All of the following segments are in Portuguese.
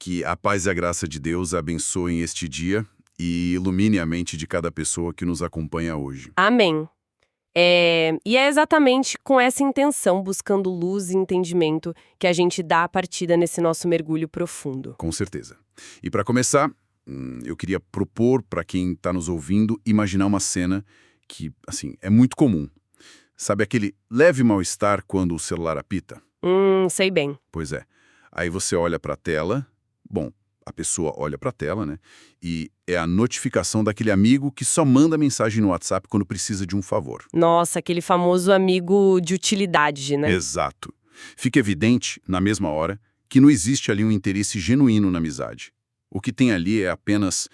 Que a paz e a graça de Deus abençoem este dia e ilumine a mente de cada pessoa que nos acompanha hoje. Amém. E é exatamente com essa intenção, buscando luz e entendimento, que a gente dá a partida nesse nosso mergulho profundo. Com certeza. E para começar, eu queria propor para quem está nos ouvindo imaginar uma cena que, assim, é muito comum. Sabe aquele leve mal-estar quando o celular apita? Sei bem. Pois é. Aí você olha para a tela, bom, a pessoa olha para a tela, né? E é a notificação daquele amigo que só manda mensagem no WhatsApp quando precisa de um favor. Nossa, aquele famoso amigo de utilidade, né? Exato. Fica evidente, na mesma hora, que não existe ali um interesse genuíno na amizade. O que tem ali é apenas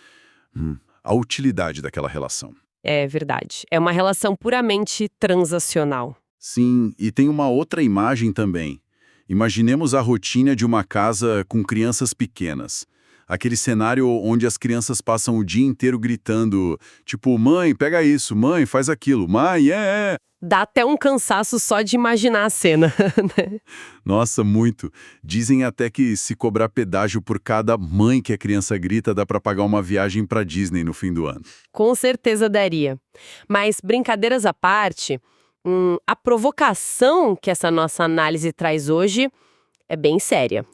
a utilidade daquela relação. É verdade. É uma relação puramente transacional. Sim, e tem uma outra imagem também. Imaginemos a rotina de uma casa com crianças pequenas. Aquele cenário onde as crianças passam o dia inteiro gritando, tipo, mãe, pega isso, mãe, faz aquilo, mãe, Dá até um cansaço só de imaginar a cena, né? Nossa, muito. Dizem até que se cobrar pedágio por cada mãe que a criança grita, dá pra pagar uma viagem pra Disney no fim do ano. Com certeza daria. Mas, brincadeiras à parte, a provocação que essa nossa análise traz hoje é bem séria.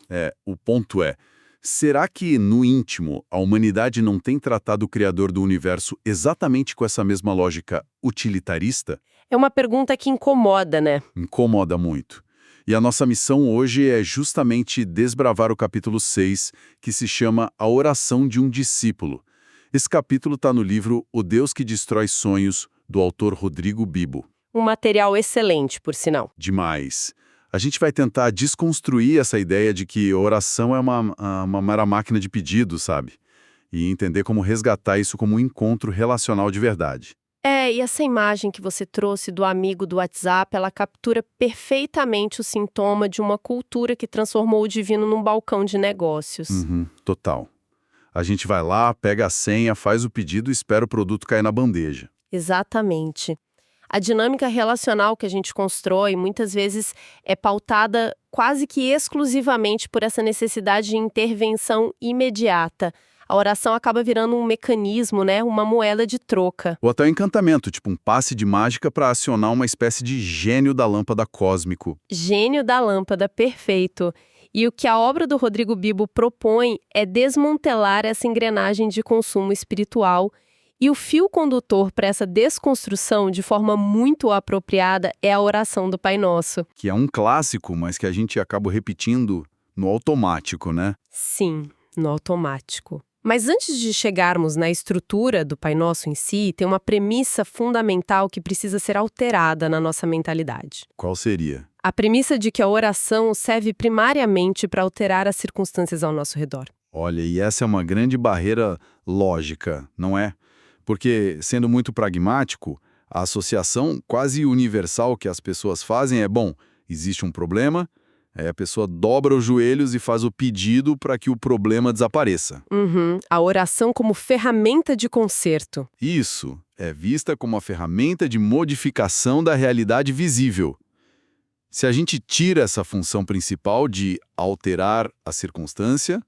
O ponto é, será que no íntimo a humanidade não tem tratado o Criador do universo exatamente com essa mesma lógica utilitarista? É uma pergunta que incomoda, né? Incomoda muito. E a nossa missão hoje é justamente desbravar o capítulo 6, que se chama A Oração de um Discípulo. Esse capítulo está no livro O Deus que Destrói Sonhos, do autor Rodrigo Bibo. Um material excelente, por sinal. Demais. A gente vai tentar desconstruir essa ideia de que oração é uma mera máquina de pedido, sabe? E entender como resgatar isso como um encontro relacional de verdade. E essa imagem que você trouxe do amigo do WhatsApp, ela captura perfeitamente o sintoma de uma cultura que transformou o divino num balcão de negócios. Total. A gente vai lá, pega a senha, faz o pedido e espera o produto cair na bandeja. Exatamente. A dinâmica relacional que a gente constrói muitas vezes é pautada quase que exclusivamente por essa necessidade de intervenção imediata. A oração acaba virando um mecanismo, né, uma moeda de troca. Ou até um encantamento, tipo um passe de mágica para acionar uma espécie de gênio da lâmpada cósmico. Gênio da lâmpada, perfeito. E o que a obra do Rodrigo Bibo propõe é desmantelar essa engrenagem de consumo espiritual. E o fio condutor para essa desconstrução, de forma muito apropriada, é a oração do Pai Nosso. Que é um clássico, mas que a gente acaba repetindo no automático, né? Sim, no automático. Mas antes de chegarmos na estrutura do Pai Nosso em si, tem uma premissa fundamental que precisa ser alterada na nossa mentalidade. Qual seria? A premissa de que a oração serve primariamente para alterar as circunstâncias ao nosso redor. Olha, e essa é uma grande barreira lógica, não é? Porque, sendo muito pragmático, a associação quase universal que as pessoas fazem é, bom, existe um problema, aí a pessoa dobra os joelhos e faz o pedido para que o problema desapareça. A oração como ferramenta de conserto. Isso é vista como uma ferramenta de modificação da realidade visível. Se a gente tira essa função principal de alterar a circunstância,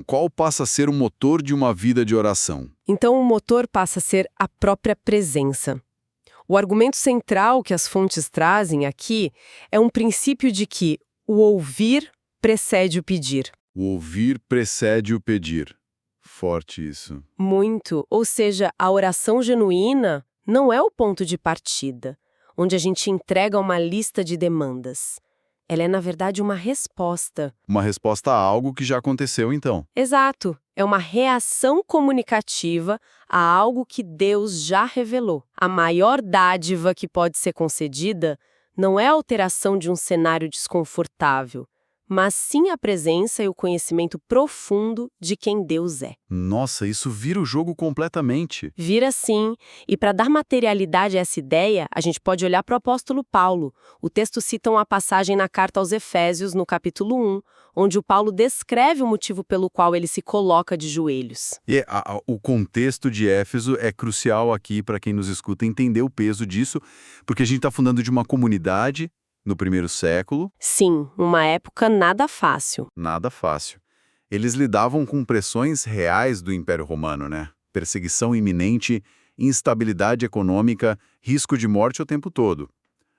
qual passa a ser o motor de uma vida de oração? Então o motor passa a ser a própria presença. O argumento central que as fontes trazem aqui é um princípio de que o ouvir precede o pedir. O ouvir precede o pedir. Forte isso. Muito, ou seja, a oração genuína não é o ponto de partida, onde a gente entrega uma lista de demandas. Ela é, na verdade, uma resposta. Uma resposta a algo que já aconteceu, então. Exato. É uma reação comunicativa a algo que Deus já revelou. A maior dádiva que pode ser concedida não é a alteração de um cenário desconfortável, mas sim a presença e o conhecimento profundo de quem Deus é. Nossa, isso vira o jogo completamente. Vira sim, e para dar materialidade a essa ideia, a gente pode olhar para o apóstolo Paulo. O texto cita uma passagem na carta aos Efésios, no capítulo 1, onde o Paulo descreve o motivo pelo qual ele se coloca de joelhos. E o contexto de Éfeso é crucial aqui para quem nos escuta entender o peso disso, porque a gente está fundando de uma comunidade no primeiro século. Sim, uma época nada fácil. Nada fácil. Eles lidavam com pressões reais do Império Romano, né? Perseguição iminente, instabilidade econômica, risco de morte o tempo todo.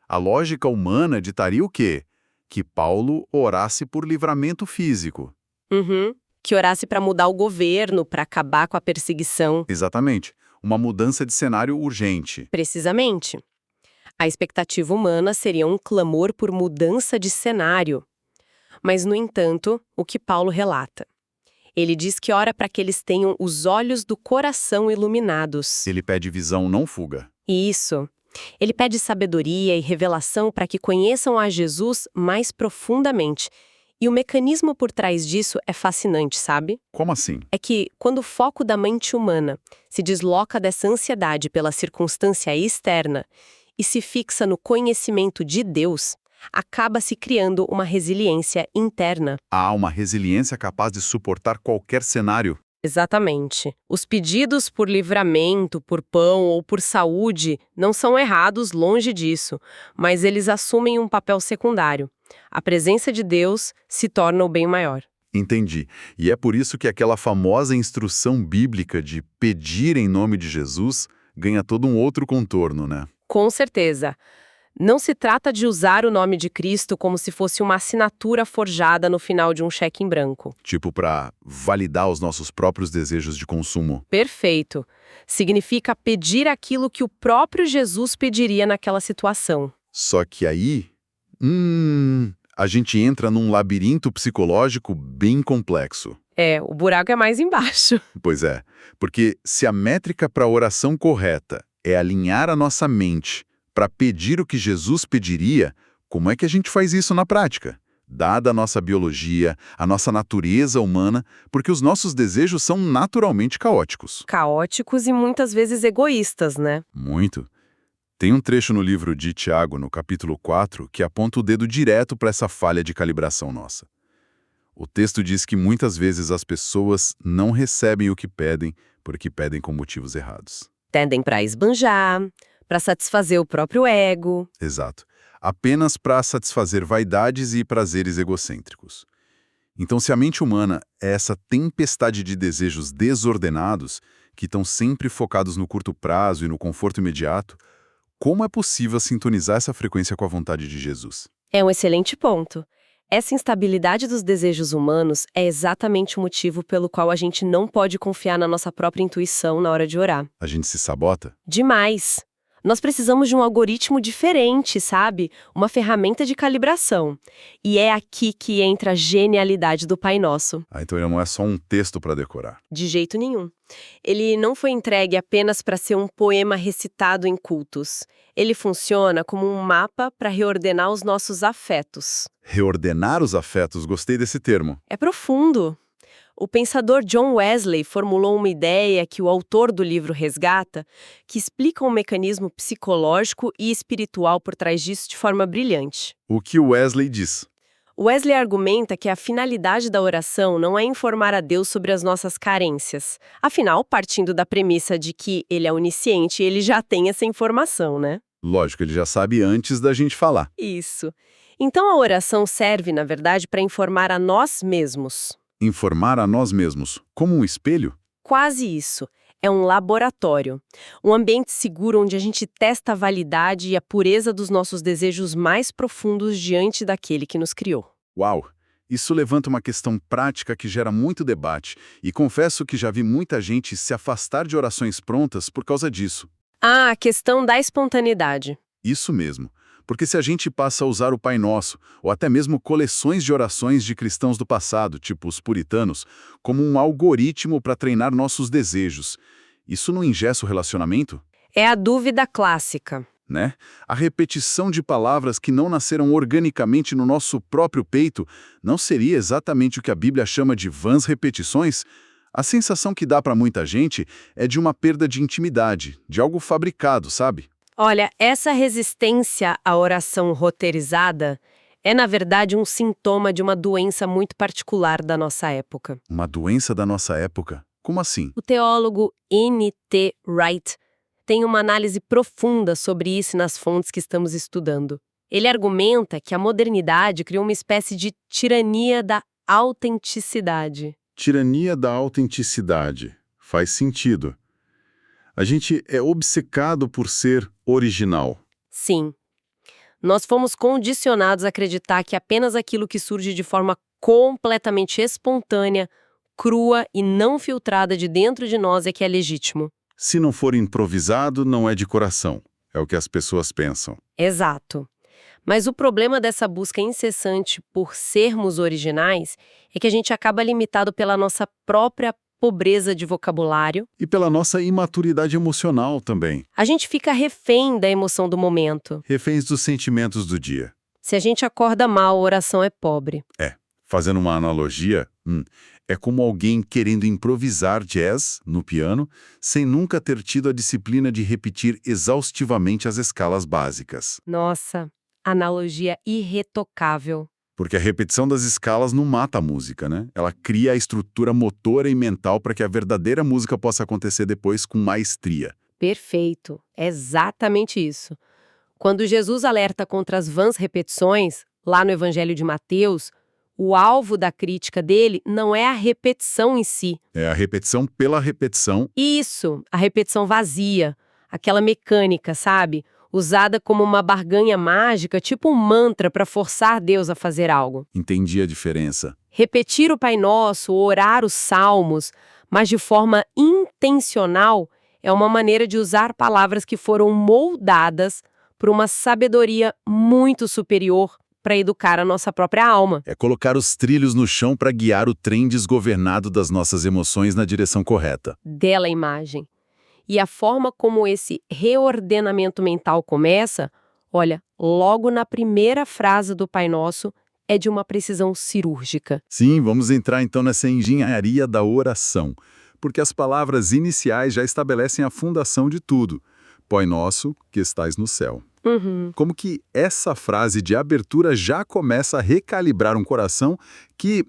A lógica humana ditaria o quê? Que Paulo orasse por livramento físico. Uhum. Que orasse para mudar o governo, para acabar com a perseguição. Exatamente. Uma mudança de cenário urgente. Precisamente. A expectativa humana seria um clamor por mudança de cenário. Mas, no entanto, o que Paulo relata? Ele diz que ora para que eles tenham os olhos do coração iluminados. Ele pede visão, não fuga. Isso. Ele pede sabedoria e revelação para que conheçam a Jesus mais profundamente. E o mecanismo por trás disso é fascinante, sabe? Como assim? É que, quando o foco da mente humana se desloca dessa ansiedade pela circunstância externa e se fixa no conhecimento de Deus, acaba se criando uma resiliência interna. Há uma resiliência capaz de suportar qualquer cenário. Exatamente. Os pedidos por livramento, por pão ou por saúde não são errados, longe disso, mas eles assumem um papel secundário. A presença de Deus se torna o bem maior. Entendi. E é por isso que aquela famosa instrução bíblica de pedir em nome de Jesus ganha todo um outro contorno, né? Com certeza. Não se trata de usar o nome de Cristo como se fosse uma assinatura forjada no final de um cheque em branco. Tipo para validar os nossos próprios desejos de consumo. Perfeito. Significa pedir aquilo que o próprio Jesus pediria naquela situação. Só que aí, a gente entra num labirinto psicológico bem complexo. O buraco é mais embaixo. Pois é, porque se a métrica para a oração correta é alinhar a nossa mente para pedir o que Jesus pediria, como é que a gente faz isso na prática? Dada a nossa biologia, a nossa natureza humana, porque os nossos desejos são naturalmente caóticos. Caóticos e muitas vezes egoístas, né? Muito. Tem um trecho no livro de Tiago, no capítulo 4, que aponta o dedo direto para essa falha de calibração nossa. O texto diz que muitas vezes as pessoas não recebem o que pedem porque pedem com motivos errados. Tendem para esbanjar, para satisfazer o próprio ego. Exato. Apenas para satisfazer vaidades e prazeres egocêntricos. Então, se a mente humana é essa tempestade de desejos desordenados, que estão sempre focados no curto prazo e no conforto imediato, como é possível sintonizar essa frequência com a vontade de Jesus? É um excelente ponto. Essa instabilidade dos desejos humanos é exatamente o motivo pelo qual a gente não pode confiar na nossa própria intuição na hora de orar. A gente se sabota? Demais! Nós precisamos de um algoritmo diferente, sabe? Uma ferramenta de calibração. E é aqui que entra a genialidade do Pai Nosso. Então ele não é só um texto para decorar. De jeito nenhum. Ele não foi entregue apenas para ser um poema recitado em cultos. Ele funciona como um mapa para reordenar os nossos afetos. Reordenar os afetos, gostei desse termo. É profundo. O pensador John Wesley formulou uma ideia que o autor do livro resgata, que explica um mecanismo psicológico e espiritual por trás disso de forma brilhante. O que Wesley diz? Wesley argumenta que a finalidade da oração não é informar a Deus sobre as nossas carências. Afinal, partindo da premissa de que ele é onisciente, ele já tem essa informação, né? Lógico, ele já sabe antes da gente falar. Isso. Então a oração serve, na verdade, para informar a nós mesmos. Informar a nós mesmos, como um espelho? Quase isso. É um laboratório. Um ambiente seguro onde a gente testa a validade e a pureza dos nossos desejos mais profundos diante daquele que nos criou. Uau! Isso levanta uma questão prática que gera muito debate, e confesso que já vi muita gente se afastar de orações prontas por causa disso. Ah, a questão da espontaneidade. Isso mesmo. Porque se a gente passa a usar o Pai Nosso, ou até mesmo coleções de orações de cristãos do passado, tipo os puritanos, como um algoritmo para treinar nossos desejos, isso não engessa o relacionamento? É a dúvida clássica. Né? A repetição de palavras que não nasceram organicamente no nosso próprio peito não seria exatamente o que a Bíblia chama de vãs repetições? A sensação que dá para muita gente é de uma perda de intimidade, de algo fabricado, sabe? Olha, essa resistência à oração roteirizada é, na verdade, um sintoma de uma doença muito particular da nossa época. Uma doença da nossa época? Como assim? O teólogo N.T. Wright tem uma análise profunda sobre isso nas fontes que estamos estudando. Ele argumenta que a modernidade criou uma espécie de tirania da autenticidade. Tirania da autenticidade. Faz sentido. A gente é obcecado por ser original. Sim. Nós fomos condicionados a acreditar que apenas aquilo que surge de forma completamente espontânea, crua e não filtrada de dentro de nós é que é legítimo. Se não for improvisado, não é de coração. É o que as pessoas pensam. Exato. Mas o problema dessa busca incessante por sermos originais é que a gente acaba limitado pela nossa própria pobreza de vocabulário. E pela nossa imaturidade emocional também. A gente fica refém da emoção do momento. Reféns dos sentimentos do dia. Se a gente acorda mal, a oração é pobre. Fazendo uma analogia, é como alguém querendo improvisar jazz no piano sem nunca ter tido a disciplina de repetir exaustivamente as escalas básicas. Nossa, analogia irretocável. Porque a repetição das escalas não mata a música, né? Ela cria a estrutura motora e mental para que a verdadeira música possa acontecer depois com maestria. Perfeito. É exatamente isso. Quando Jesus alerta contra as vãs repetições, lá no Evangelho de Mateus, o alvo da crítica dele não é a repetição em si. É a repetição pela repetição. Isso, a repetição vazia, aquela mecânica, sabe? Usada como uma barganha mágica, tipo um mantra para forçar Deus a fazer algo. Entendi a diferença. Repetir o Pai Nosso, orar os salmos, mas de forma intencional, é uma maneira de usar palavras que foram moldadas por uma sabedoria muito superior para educar a nossa própria alma. É colocar os trilhos no chão para guiar o trem desgovernado das nossas emoções na direção correta. Dela imagem. E a forma como esse reordenamento mental começa, olha, logo na primeira frase do Pai Nosso, é de uma precisão cirúrgica. Sim, vamos entrar então nessa engenharia da oração, porque as palavras iniciais já estabelecem a fundação de tudo. Pai Nosso, que estais no céu. Como que essa frase de abertura já começa a recalibrar um coração que,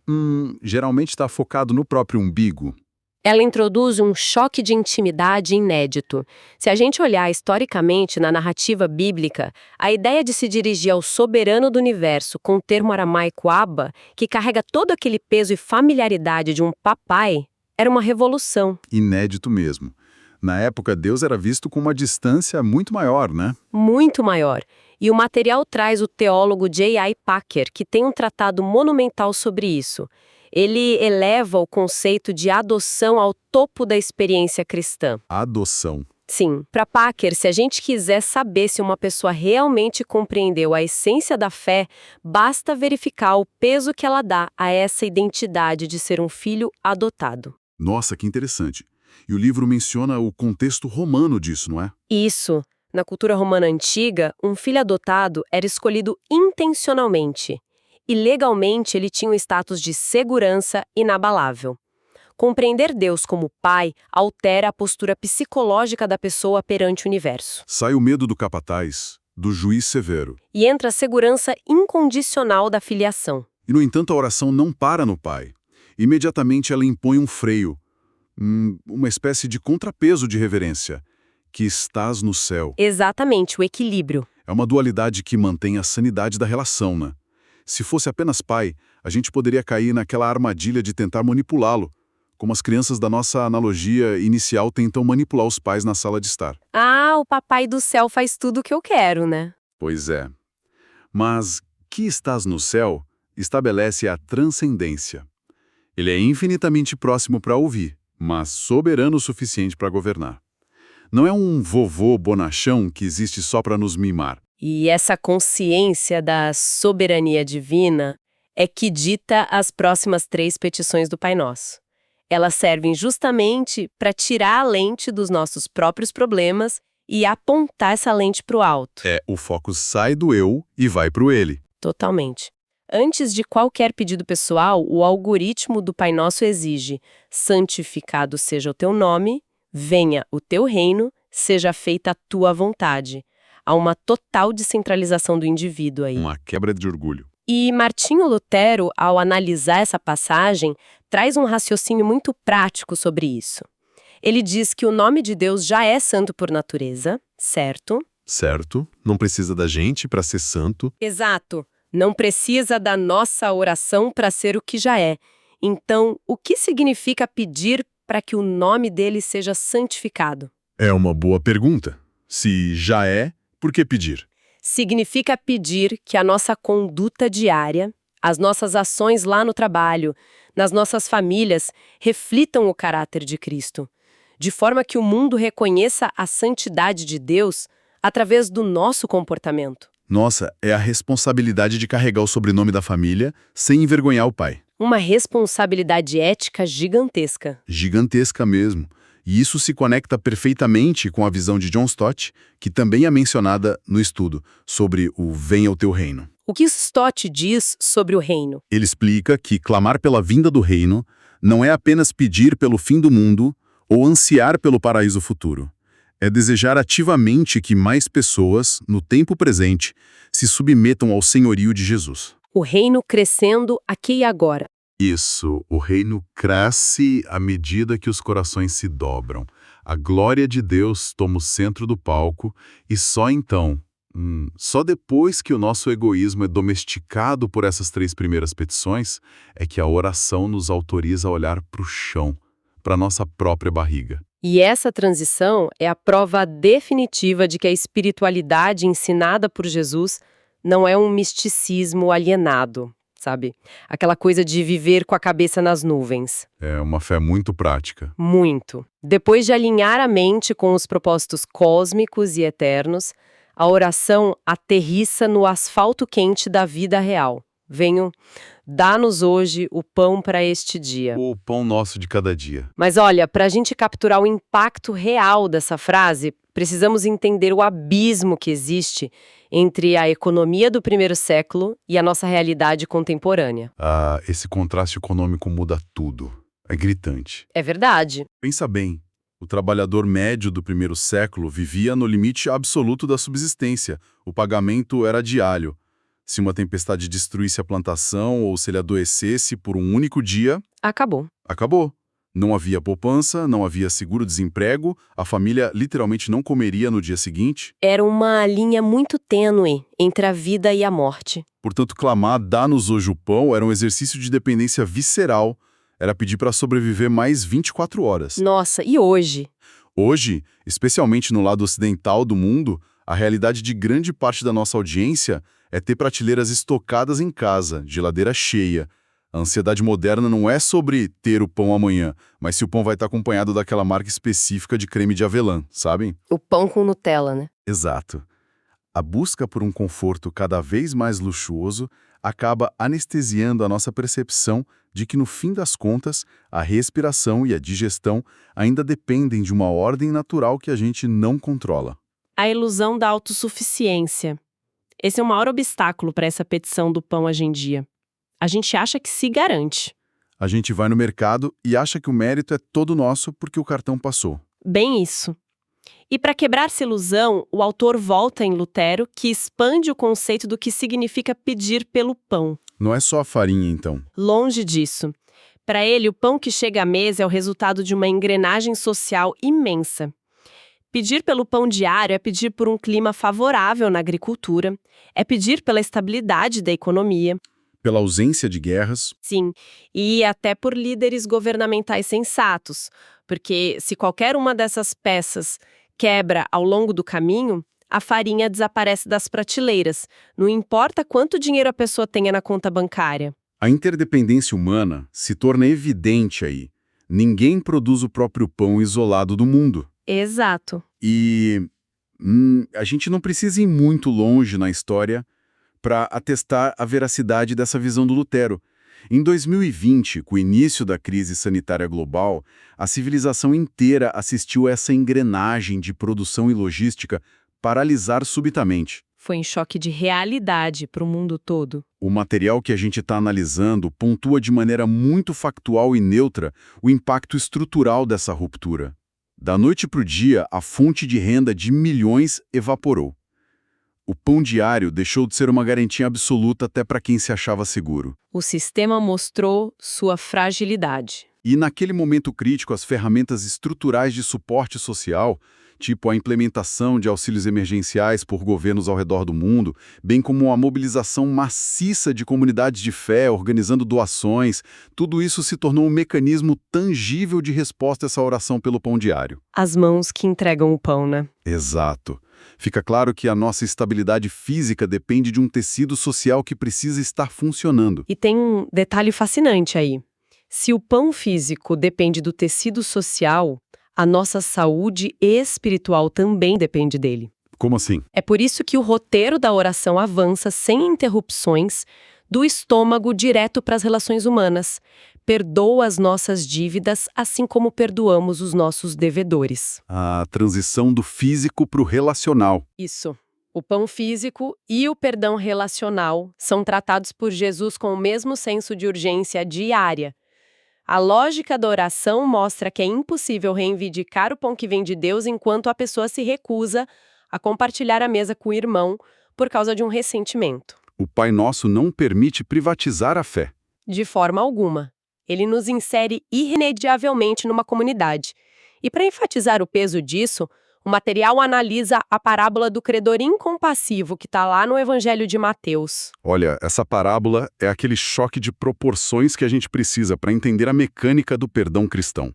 geralmente está focado no próprio umbigo? Ela introduz um choque de intimidade inédito. Se a gente olhar historicamente na narrativa bíblica, a ideia de se dirigir ao soberano do universo com o termo aramaico Abba, que carrega todo aquele peso e familiaridade de um papai, era uma revolução. Inédito mesmo. Na época, Deus era visto com uma distância muito maior, né? Muito maior. E o material traz o teólogo J.I. Packer, que tem um tratado monumental sobre isso. Ele eleva o conceito de adoção ao topo da experiência cristã. Adoção. Sim, para Packer, se a gente quiser saber se uma pessoa realmente compreendeu a essência da fé, basta verificar o peso que ela dá a essa identidade de ser um filho adotado. Nossa, que interessante. E o livro menciona o contexto romano disso, não é? Isso. Na cultura romana antiga, um filho adotado era escolhido intencionalmente. E legalmente ele tinha um status de segurança inabalável. Compreender Deus como pai altera a postura psicológica da pessoa perante o universo. Sai o medo do capataz, do juiz severo. E entra a segurança incondicional da filiação. E, no entanto, a oração não para no pai. Imediatamente ela impõe um freio, uma espécie de contrapeso de reverência. Que estás no céu. Exatamente, o equilíbrio. É uma dualidade que mantém a sanidade da relação, né? Se fosse apenas pai, a gente poderia cair naquela armadilha de tentar manipulá-lo, como as crianças da nossa analogia inicial tentam manipular os pais na sala de estar. Ah, o papai do céu faz tudo o que eu quero, né? Pois é. Mas que estás no céu estabelece a transcendência. Ele é infinitamente próximo para ouvir, mas soberano o suficiente para governar. Não é um vovô bonachão que existe só para nos mimar. E essa consciência da soberania divina é que dita as próximas 3 petições do Pai Nosso. Elas servem justamente para tirar a lente dos nossos próprios problemas e apontar essa lente para o alto. O foco sai do eu e vai para o ele. Totalmente. Antes de qualquer pedido pessoal, o algoritmo do Pai Nosso exige: santificado seja o teu nome, venha o teu reino, seja feita a tua vontade. Há uma total descentralização do indivíduo aí. Uma quebra de orgulho. E Martinho Lutero, ao analisar essa passagem, traz um raciocínio muito prático sobre isso. Ele diz que o nome de Deus já é santo por natureza, certo? Certo. Não precisa da gente para ser santo. Exato. Não precisa da nossa oração para ser o que já é. Então, o que significa pedir para que o nome dele seja santificado? É uma boa pergunta. Se já é, por que pedir? Significa pedir que a nossa conduta diária, as nossas ações lá no trabalho, nas nossas famílias, reflitam o caráter de Cristo, de forma que o mundo reconheça a santidade de Deus através do nosso comportamento. Nossa, é a responsabilidade de carregar o sobrenome da família sem envergonhar o pai. Uma responsabilidade ética gigantesca. Gigantesca mesmo. E isso se conecta perfeitamente com a visão de John Stott, que também é mencionada no estudo, sobre o Venha o Teu Reino. O que Stott diz sobre o reino? Ele explica que clamar pela vinda do reino não é apenas pedir pelo fim do mundo ou ansiar pelo paraíso futuro. É desejar ativamente que mais pessoas, no tempo presente, se submetam ao senhorio de Jesus. O reino crescendo aqui e agora. Isso, o reino cresce à medida que os corações se dobram. A glória de Deus toma o centro do palco e só então, só depois que o nosso egoísmo é domesticado por essas 3 primeiras petições, é que a oração nos autoriza a olhar para o chão, para a nossa própria barriga. E essa transição é a prova definitiva de que a espiritualidade ensinada por Jesus não é um misticismo alienado, sabe? Aquela coisa de viver com a cabeça nas nuvens. É uma fé muito prática. Muito. Depois de alinhar a mente com os propósitos cósmicos e eternos, a oração aterrissa no asfalto quente da vida real. Venho, dá-nos hoje o pão para este dia. O pão nosso de cada dia. Mas olha, para a gente capturar o impacto real dessa frase, precisamos entender o abismo que existe entre a economia do primeiro século e a nossa realidade contemporânea. Esse contraste econômico muda tudo. É gritante. É verdade. Pensa bem, o trabalhador médio do primeiro século vivia no limite absoluto da subsistência. O pagamento era diário. Se uma tempestade destruísse a plantação ou se ele adoecesse por um único dia, Acabou. acabou. Não havia poupança, não havia seguro-desemprego, a família literalmente não comeria no dia seguinte. Era uma linha muito tênue entre a vida e a morte. Portanto, clamar "dá-nos hoje o pão" era um exercício de dependência visceral. Era pedir para sobreviver mais 24 horas. Nossa, e hoje? Hoje, especialmente no lado ocidental do mundo, a realidade de grande parte da nossa audiência é ter prateleiras estocadas em casa, geladeira cheia. A ansiedade moderna não é sobre ter o pão amanhã, mas se o pão vai estar acompanhado daquela marca específica de creme de avelã, sabem? O pão com Nutella, né? Exato. A busca por um conforto cada vez mais luxuoso acaba anestesiando a nossa percepção de que, no fim das contas, a respiração e a digestão ainda dependem de uma ordem natural que a gente não controla. A ilusão da autossuficiência. Esse é o maior obstáculo para essa petição do pão hoje em dia. A gente acha que se garante. A gente vai no mercado e acha que o mérito é todo nosso porque o cartão passou. Bem isso. E para quebrar essa ilusão, o autor volta em Lutero, que expande o conceito do que significa pedir pelo pão. Não é só a farinha, então. Longe disso. Para ele, o pão que chega à mesa é o resultado de uma engrenagem social imensa. Pedir pelo pão diário é pedir por um clima favorável na agricultura, é pedir pela estabilidade da economia. Pela ausência de guerras. Sim, e até por líderes governamentais sensatos, porque se qualquer uma dessas peças quebra ao longo do caminho, a farinha desaparece das prateleiras, não importa quanto dinheiro a pessoa tenha na conta bancária. A interdependência humana se torna evidente aí. Ninguém produz o próprio pão isolado do mundo. Exato. E a gente não precisa ir muito longe na história para atestar a veracidade dessa visão do Lutero. Em 2020, com o início da crise sanitária global, a civilização inteira assistiu a essa engrenagem de produção e logística paralisar subitamente. Foi um choque de realidade para o mundo todo. O material que a gente está analisando pontua de maneira muito factual e neutra o impacto estrutural dessa ruptura. Da noite para o dia, a fonte de renda de milhões evaporou. O pão diário deixou de ser uma garantia absoluta até para quem se achava seguro. O sistema mostrou sua fragilidade. E naquele momento crítico, as ferramentas estruturais de suporte social, tipo a implementação de auxílios emergenciais por governos ao redor do mundo, bem como a mobilização maciça de comunidades de fé, organizando doações, tudo isso se tornou um mecanismo tangível de resposta a essa oração pelo pão diário. As mãos que entregam o pão, né? Exato. Fica claro que a nossa estabilidade física depende de um tecido social que precisa estar funcionando. E tem um detalhe fascinante aí. Se o pão físico depende do tecido social, a nossa saúde espiritual também depende dele. Como assim? É por isso que o roteiro da oração avança sem interrupções do estômago direto para as relações humanas. Perdoa as nossas dívidas, assim como perdoamos os nossos devedores. A transição do físico para o relacional. Isso. O pão físico e o perdão relacional são tratados por Jesus com o mesmo senso de urgência diária. A lógica da oração mostra que é impossível reivindicar o pão que vem de Deus enquanto a pessoa se recusa a compartilhar a mesa com o irmão por causa de um ressentimento. O Pai Nosso não permite privatizar a fé. De forma alguma. Ele nos insere irremediavelmente numa comunidade. E para enfatizar o peso disso, o material analisa a parábola do credor incompassivo que está lá no Evangelho de Mateus. Olha, essa parábola é aquele choque de proporções que a gente precisa para entender a mecânica do perdão cristão.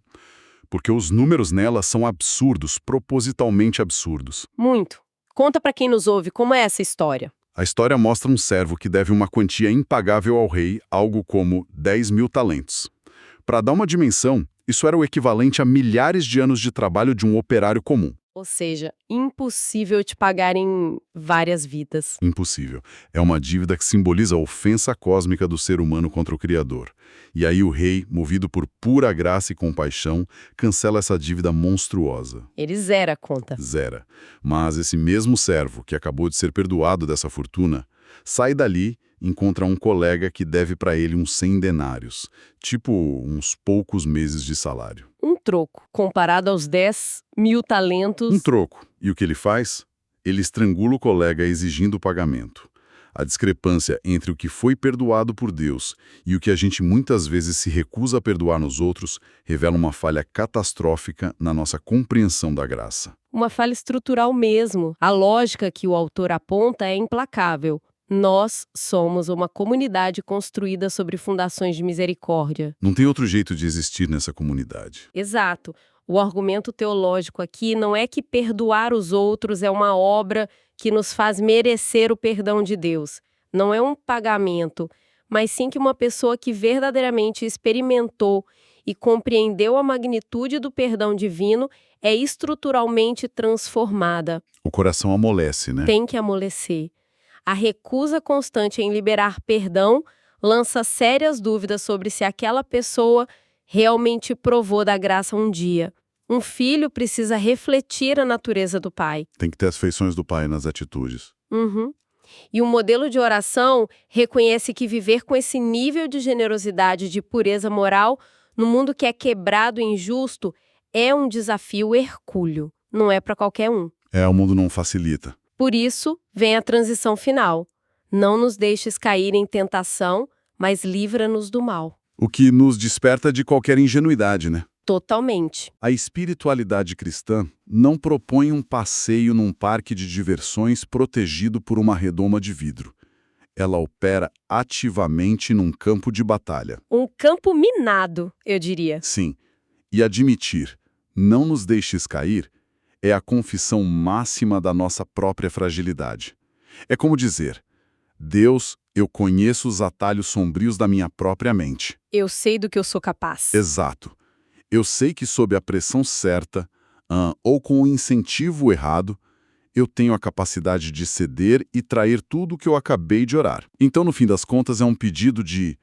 Porque os números nela são absurdos, propositalmente absurdos. Muito. Conta para quem nos ouve como é essa história. A história mostra um servo que deve uma quantia impagável ao rei, algo como 10.000 talentos. Para dar uma dimensão, isso era o equivalente a milhares de anos de trabalho de um operário comum. Ou seja, impossível te pagar em várias vidas. Impossível. É uma dívida que simboliza a ofensa cósmica do ser humano contra o Criador. E aí o rei, movido por pura graça e compaixão, cancela essa dívida monstruosa. Ele zera a conta. Zera. Mas esse mesmo servo, que acabou de ser perdoado dessa fortuna, sai dali e encontra um colega que deve para ele uns 100 denários, tipo uns poucos meses de salário. Um troco, comparado aos 10.000 talentos. Um troco. E o que ele faz? Ele estrangula o colega exigindo o pagamento. A discrepância entre o que foi perdoado por Deus e o que a gente muitas vezes se recusa a perdoar nos outros revela uma falha catastrófica na nossa compreensão da graça. Uma falha estrutural mesmo. A lógica que o autor aponta é implacável. Nós somos uma comunidade construída sobre fundações de misericórdia. Não tem outro jeito de existir nessa comunidade. Exato. O argumento teológico aqui não é que perdoar os outros é uma obra que nos faz merecer o perdão de Deus. Não é um pagamento, mas sim que uma pessoa que verdadeiramente experimentou e compreendeu a magnitude do perdão divino é estruturalmente transformada. O coração amolece, né? Tem que amolecer. A recusa constante em liberar perdão lança sérias dúvidas sobre se aquela pessoa realmente provou da graça um dia. Um filho precisa refletir a natureza do pai. Tem que ter as feições do pai nas atitudes. E o modelo de oração reconhece que viver com esse nível de generosidade e de pureza moral no mundo que é quebrado e injusto é um desafio hercúleo. Não é para qualquer um. O mundo não facilita. Por isso, vem a transição final. Não nos deixes cair em tentação, mas livra-nos do mal. O que nos desperta de qualquer ingenuidade, né? Totalmente. A espiritualidade cristã não propõe um passeio num parque de diversões protegido por uma redoma de vidro. Ela opera ativamente num campo de batalha. Um campo minado, eu diria. Sim. E admitir, não nos deixes cair, é a confissão máxima da nossa própria fragilidade. É como dizer, Deus, eu conheço os atalhos sombrios da minha própria mente. Eu sei do que eu sou capaz. Exato. Eu sei que sob a pressão certa, ou com o incentivo errado, eu tenho a capacidade de ceder e trair tudo o que eu acabei de orar. Então, no fim das contas, é um pedido de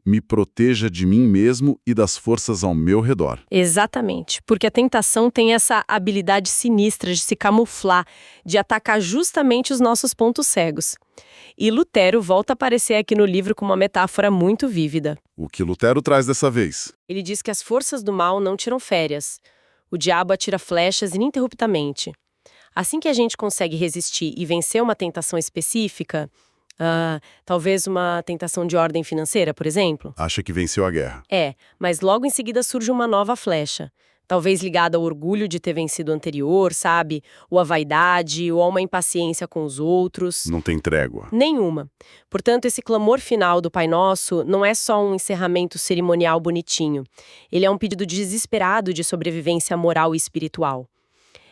me proteja de mim mesmo e das forças ao meu redor. Exatamente, porque a tentação tem essa habilidade sinistra de se camuflar, de atacar justamente os nossos pontos cegos. E Lutero volta a aparecer aqui no livro com uma metáfora muito vívida. O que Lutero traz dessa vez? Ele diz que as forças do mal não tiram férias. O diabo atira flechas ininterruptamente. Assim que a gente consegue resistir e vencer uma tentação específica, Talvez uma tentação de ordem financeira, por exemplo? Acha que venceu a guerra. Mas logo em seguida surge uma nova flecha. Talvez ligada ao orgulho de ter vencido o anterior, sabe? Ou à vaidade, ou a uma impaciência com os outros. Não tem trégua. Nenhuma. Portanto, esse clamor final do Pai Nosso não é só um encerramento cerimonial bonitinho. Ele é um pedido desesperado de sobrevivência moral e espiritual.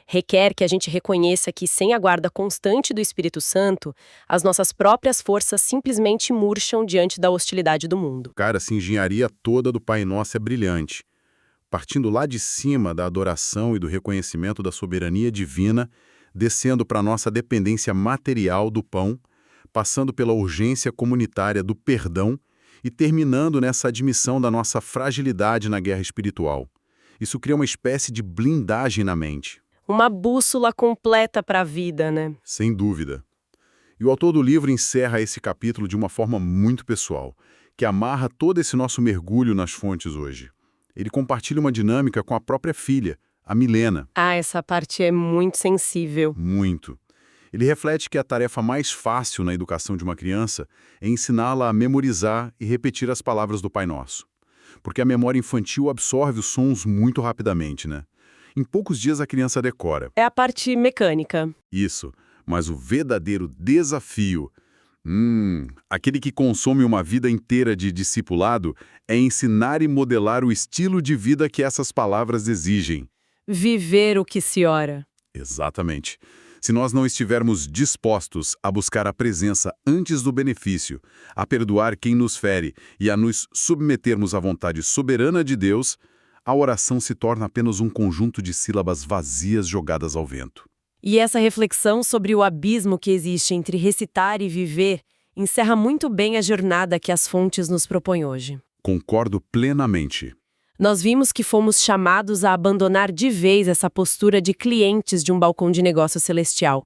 Requer que a gente reconheça que, sem a guarda constante do Espírito Santo, as nossas próprias forças simplesmente murcham diante da hostilidade do mundo. Cara, essa engenharia toda do Pai Nosso é brilhante. Partindo lá de cima da adoração e do reconhecimento da soberania divina, descendo para a nossa dependência material do pão, passando pela urgência comunitária do perdão e terminando nessa admissão da nossa fragilidade na guerra espiritual. Isso cria uma espécie de blindagem na mente. Uma bússola completa para a vida, né? Sem dúvida. E o autor do livro encerra esse capítulo de uma forma muito pessoal, que amarra todo esse nosso mergulho nas fontes hoje. Ele compartilha uma dinâmica com a própria filha, a Milena. Essa parte é muito sensível. Muito. Ele reflete que a tarefa mais fácil na educação de uma criança é ensiná-la a memorizar e repetir as palavras do Pai Nosso. Porque a memória infantil absorve os sons muito rapidamente, né? Em poucos dias a criança decora. É a parte mecânica. Isso, mas o verdadeiro desafio, aquele que consome uma vida inteira de discipulado, é ensinar e modelar o estilo de vida que essas palavras exigem. Viver o que se ora. Exatamente. Se nós não estivermos dispostos a buscar a presença antes do benefício, a perdoar quem nos fere e a nos submetermos à vontade soberana de Deus, a oração se torna apenas um conjunto de sílabas vazias jogadas ao vento. E essa reflexão sobre o abismo que existe entre recitar e viver encerra muito bem a jornada que as fontes nos propõem hoje. Concordo plenamente. Nós vimos que fomos chamados a abandonar de vez essa postura de clientes de um balcão de negócio celestial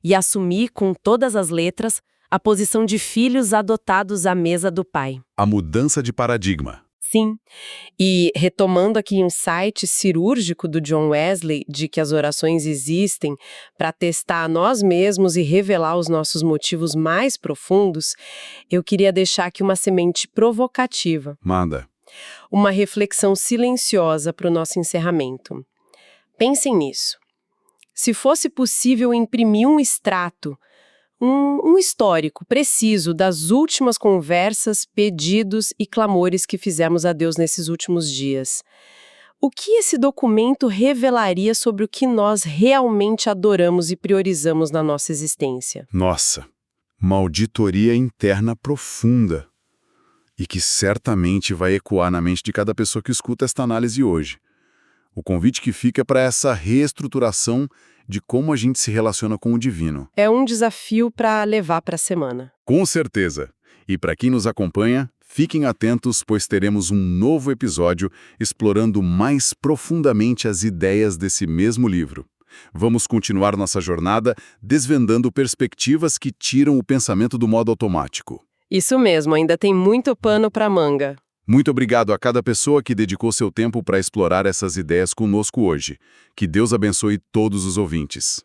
e assumir com todas as letras a posição de filhos adotados à mesa do Pai. A mudança de paradigma. Sim, e retomando aqui um insight cirúrgico do John Wesley de que as orações existem para testar a nós mesmos e revelar os nossos motivos mais profundos, eu queria deixar aqui uma semente provocativa. Manda. Uma reflexão silenciosa para o nosso encerramento. Pensem nisso. Se fosse possível imprimir um extrato, um histórico preciso das últimas conversas, pedidos e clamores que fizemos a Deus nesses últimos dias, o que esse documento revelaria sobre o que nós realmente adoramos e priorizamos na nossa existência? Nossa, uma auditoria interna profunda. E que certamente vai ecoar na mente de cada pessoa que escuta esta análise hoje. O convite que fica para essa reestruturação de como a gente se relaciona com o divino. É um desafio para levar para a semana. Com certeza. E para quem nos acompanha, fiquem atentos, pois teremos um novo episódio explorando mais profundamente as ideias desse mesmo livro. Vamos continuar nossa jornada desvendando perspectivas que tiram o pensamento do modo automático. Isso mesmo, ainda tem muito pano para manga. Muito obrigado a cada pessoa que dedicou seu tempo para explorar essas ideias conosco hoje. Que Deus abençoe todos os ouvintes.